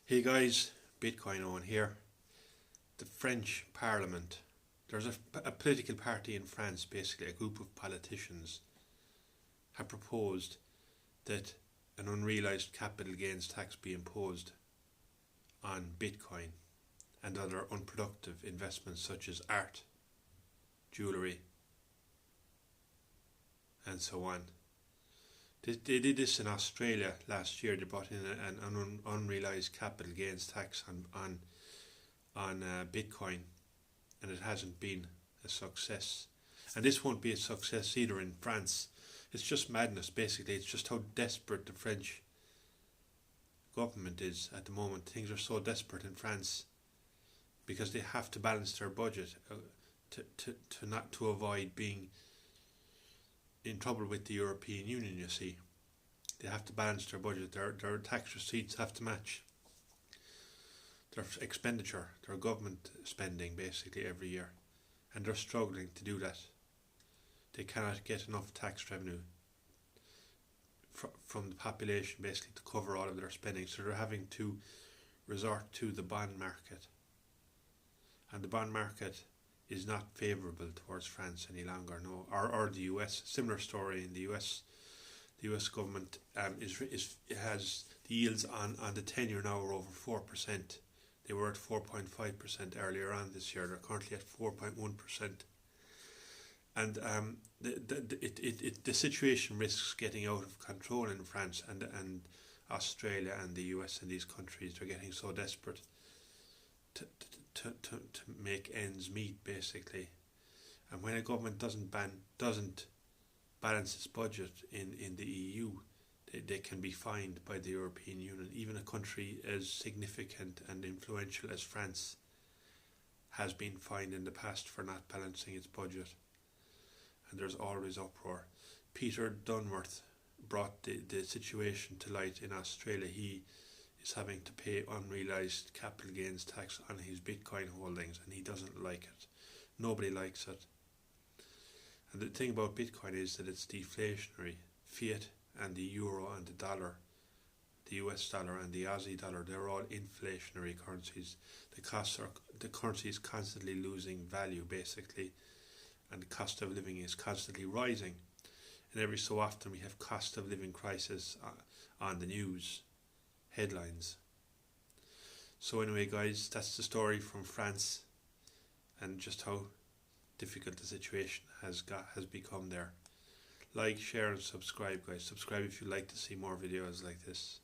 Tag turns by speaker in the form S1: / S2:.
S1: Hey guys, Bitcoin Owen here. The French Parliament, there's a political party in France, basically a group of politicians, have proposed that an unrealised capital gains tax be imposed on Bitcoin and other unproductive investments such as art, jewellery and so on. They did this in Australia last year. They brought in an unrealised capital gains tax on Bitcoin, and it hasn't been a success. And this won't be a success either in France. It's just madness, basically. It's just how desperate the French government is at the moment. Things are so desperate in France because they have to balance their budget to avoid being in trouble with the European Union, you see. They have to balance their budget. Their tax receipts have to match their expenditure, their government spending basically every year. And they're struggling to do that. They cannot get enough tax revenue from the population basically to cover all of their spending. So they're having to resort to the bond market. And the bond market is not favourable towards France any longer, no, or the US. Similar story in the US. The US government has the yields on the 10-year now are over 4%. They were at 4.5% earlier on this year. They're currently at 4.1%. And the situation risks getting out of control in France and Australia and the US and these countries. They're getting so desperate to make ends meet, basically. And when a government doesn't balance its budget in the EU, they can be fined by the European Union. Even a country as significant and influential as France has been fined in the past for not balancing its budget. And there's always uproar. Peter Dunworth brought the situation to light in Australia. He is having to pay unrealised capital gains tax on his Bitcoin holdings, and he doesn't like it. Nobody likes it. And the thing about Bitcoin is that it's deflationary. Fiat and the euro and the dollar, the US dollar and the Aussie dollar, they're all inflationary currencies. The currency is constantly losing value, basically, and the cost of living is constantly rising. And every so often we have cost of living crisis on the news headlines. So anyway guys, that's the story from France and just how difficult the situation has become there. Like, share and subscribe guys. Subscribe if you'd like to see more videos like this.